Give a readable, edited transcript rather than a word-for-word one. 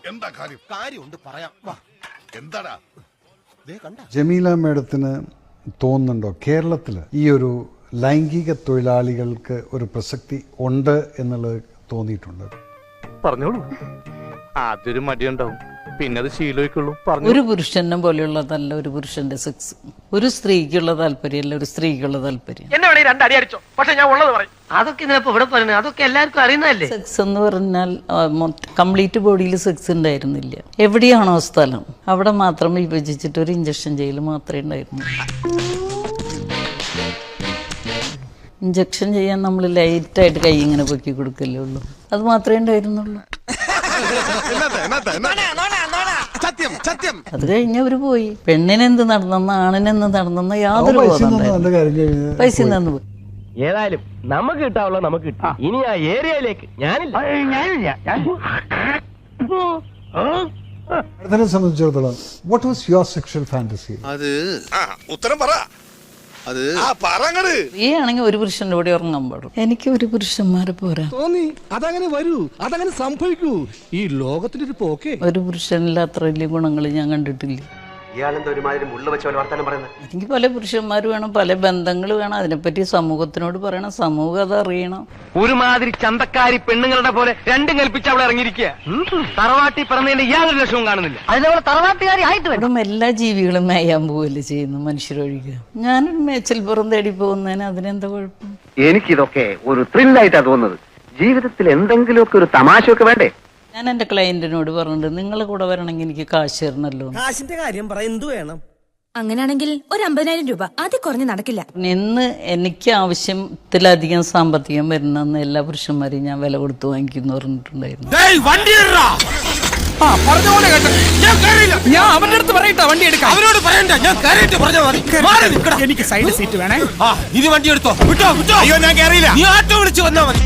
എന്താ കാര്യമുണ്ട് പറയാം. എന്താടാ ജമീല മേഡത്തിന് തോന്നുന്നുണ്ടോ കേരളത്തിൽ ഈ ഒരു ലൈംഗിക തൊഴിലാളികൾക്ക് ഒരു പ്രസക്തി ഉണ്ട് എന്നുള്ളത് തോന്നിയിട്ടുണ്ട്? പറഞ്ഞോളൂ. ആദ്യൊരു മടിയുണ്ടാവും, പിന്നെ അത് ശീലമായിക്കുള്ളൂ. ഒരു പുരുഷനെ പോലെയുള്ളതല്ല ഒരു പുരുഷന്റെ സെക്സ്. ഒരു സ്ത്രീക്കുള്ള താല്പര്യമല്ല ഒരു സ്ത്രീക്കുള്ള താല്പര്യം. എന്നെ വേണേ രണ്ടടി അടിച്ചോ, പക്ഷെ ഞാൻ ഉള്ളത് പറയും. അതൊക്കെ ഇതിനപ്പോ ഇവിടെ പറയുന്നത് അതൊക്കെ എല്ലാവർക്കും അറിയുന്നതല്ലേ. സെക്സ് എന്ന് പറഞ്ഞാൽ കംപ്ലീറ്റ് ബോഡിയിൽ സെക്സ് ഉണ്ടായിരുന്നില്ല. എവിടെയാണോ സ്ഥലം അവിടെ മാത്രം വിഭജിച്ചിട്ട് ഒരു ഇഞ്ചക്ഷൻ ചെയ്യൽ മാത്രമേ ഉണ്ടായിരുന്നുള്ളൂ. ഇഞ്ചക്ഷൻ ചെയ്യാൻ നമ്മൾ ലൈറ്റായിട്ട് കൈ ഇങ്ങനെ പൊക്കി കൊടുക്കല്ലേ ഉള്ളൂ, അത് മാത്രമേ ഉണ്ടായിരുന്നുള്ളൂ. അത് കഴിഞ്ഞ് അവര് പോയി. പെണ്ണിനെന്ത് നടന്നെന്ന് ആണിനെന്ത് നടന്നെന്ന് യാതൊരു പൈസ നിന്ന് പോയി. ഏതായാലും നമുക്ക് കിട്ടാവുള്ള നമുക്ക് കിട്ടി. ഇനി ആ ഏരിയയിലേക്ക് ഞാനില്ല. അതിനെ സംബന്ധിച്ചിടത്തോളം what was your sexual fantasy? അത് ഉത്തരം പറ. അത് ആണെങ്കിൽ ഒരു പുരുഷന്റെ കൂടെ ഉറങ്ങാൻ പാടും. എനിക്ക് ഒരു പുരുഷന്മാരെ പോരാ തോന്നി. അതങ്ങനെ വരൂ, അതങ്ങനെ സംഭവിക്കൂ. ഈ ലോകത്തിന്റെ ഒരു പോക്കേ. ഒരു പുരുഷനിൽ അത്ര വലിയ ഗുണങ്ങൾ ഞാൻ കണ്ടിട്ടില്ല. എനിക്ക് പല പുരുഷന്മാർ വേണം, പല ബന്ധങ്ങൾ വേണം. അതിനെപ്പറ്റി സമൂഹത്തിനോട് പറയണം, സമൂഹം അത് അറിയണം. ഒരുമാതിരി ചന്തക്കാരി പെണ്ണുങ്ങളുടെ പോലെ രണ്ടും കൽപ്പിച്ച് അവിടെ ഇറങ്ങിയിരിക്കുക. തറവാട്ടി പറഞ്ഞതിന്റെ യാതൊരു ലക്ഷവും കാണുന്നില്ല. അതിനവളെ തറവാട്ടുകാരി ആയിട്ട് ഇവിടെ എല്ലാ ജീവികളും മേയാൻ പോവല്ലേ ചെയ്യുന്നു, മനുഷ്യരൊഴിക്കുക. ഞാനൊരു മേച്ചൽ പുറം തേടി പോകുന്നതിന് അതിനെന്താ കുഴപ്പം? എനിക്കിതൊക്കെ ഒരു ത്രില്ലായിട്ടാ തോന്നുന്നത്. ജീവിതത്തിൽ എന്തെങ്കിലുമൊക്കെ ഒരു തമാശയൊക്കെ വേണ്ടേ? ഞാൻ എന്റെ ക്ലയന്റിനോട് പറഞ്ഞിട്ടുണ്ട്, നിങ്ങളെ കൂടെ വരണമെങ്കിൽ എനിക്ക് കാശ് തരണല്ലോ. കാശിന്റെ കാര്യം പറ, എന്തു വേണം? അങ്ങനെയാണെങ്കിൽ ഒരു 50,000 രൂപ അത് കുറഞ്ഞ് നടക്കില്ല. ഇന്ന് എനിക്ക് ആവശ്യത്തിലധികം സാമ്പത്തികം വരുന്നെന്ന് എല്ലാ പുരുഷന്മാരെയും ഞാൻ വില കൊടുത്ത് വാങ്ങിക്കുന്നു പറഞ്ഞിട്ടുണ്ടായിരുന്നു. ഞാൻ അവന്റെ അടുത്ത് പറയട്ടെ വണ്ടി എടുക്കാം. അവരോട് പറയണ്ട, ഞാൻ കയറിയിട്ട് പറഞ്ഞാൽ മതി. എനിക്ക് സൈഡ് സീറ്റ് വേണേ. ഇത് വണ്ടി എടുത്തോ. വിട്ടോ വിട്ടോ. അയ്യോ ഞാൻ കയറിയില്ല. നീ ആട്ടോ വിളിച്ചു വന്നാ മതി.